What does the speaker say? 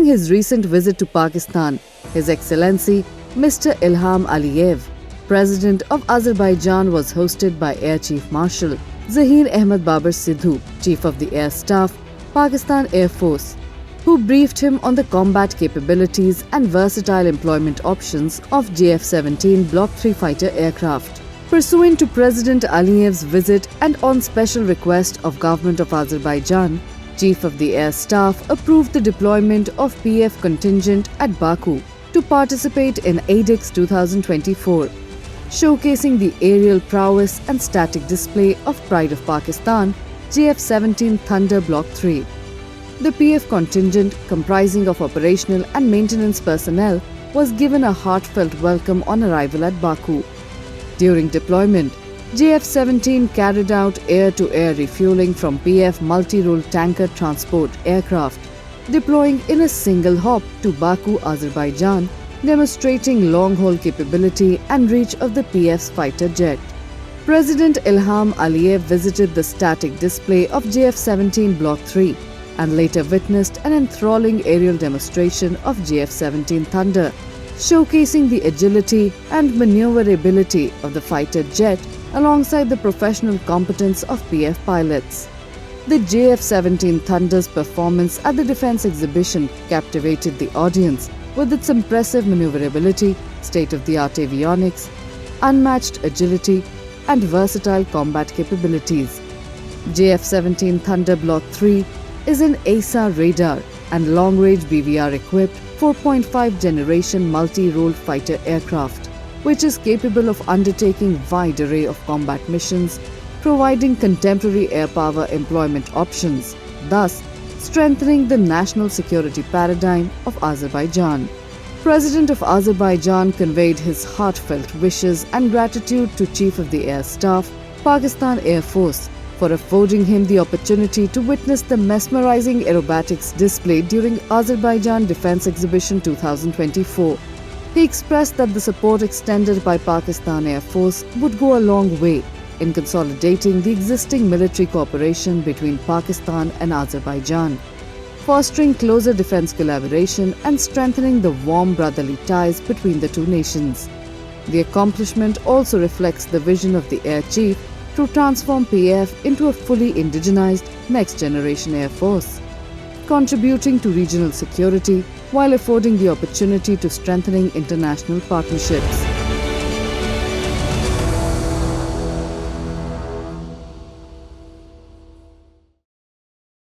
During his recent visit to Pakistan, His Excellency Mr. Ilham Aliyev, President of Azerbaijan, was hosted by Air Chief Marshal Zahir Ahmed Babar Sidhu, Chief of the Air Staff, Pakistan Air Force, who briefed him on the combat capabilities and versatile employment options of JF-17 Block 3 fighter aircraft. Pursuant to President Aliyev's visit and on special request of Government of Azerbaijan, Chief of the Air Staff approved the deployment of PF contingent at Baku to participate in ADEX 2024, showcasing the aerial prowess and static display of Pride of Pakistan JF-17 Thunder Block 3. The PF contingent, comprising of operational and maintenance personnel, was given a heartfelt welcome on arrival at Baku. During deployment, JF-17 carried out air-to-air refueling from PF multi-role tanker transport aircraft, deploying in a single hop to Baku, Azerbaijan, demonstrating long-haul capability and reach of the PF's fighter jet. President Ilham Aliyev visited the static display of JF-17 Block 3 and later witnessed an enthralling aerial demonstration of JF-17 Thunder, showcasing the agility and maneuverability of the fighter jet alongside the professional competence of PF pilots. The JF-17 Thunder's performance at the defense exhibition captivated the audience with its impressive maneuverability, state-of-the-art avionics, unmatched agility, and versatile combat capabilities. JF-17 Thunder Block 3 is an AESA radar and long-range BVR-equipped 4.5 generation multi-role fighter aircraft, which is capable of undertaking wide array of combat missions, providing contemporary air power employment options, thus strengthening the national security paradigm of Azerbaijan. President of Azerbaijan conveyed his heartfelt wishes and gratitude to Chief of the Air Staff, Pakistan Air Force, for affording him the opportunity to witness the mesmerizing aerobatics displayed during Azerbaijan Defense Exhibition 2024. He expressed that the support extended by Pakistan Air Force would go a long way in consolidating the existing military cooperation between Pakistan and Azerbaijan, fostering closer defense collaboration and strengthening the warm brotherly ties between the two nations. The accomplishment also reflects the vision of the Air Chief to transform PF into a fully indigenized next-generation Air Force, contributing to regional security while affording the opportunity to strengthening international partnerships.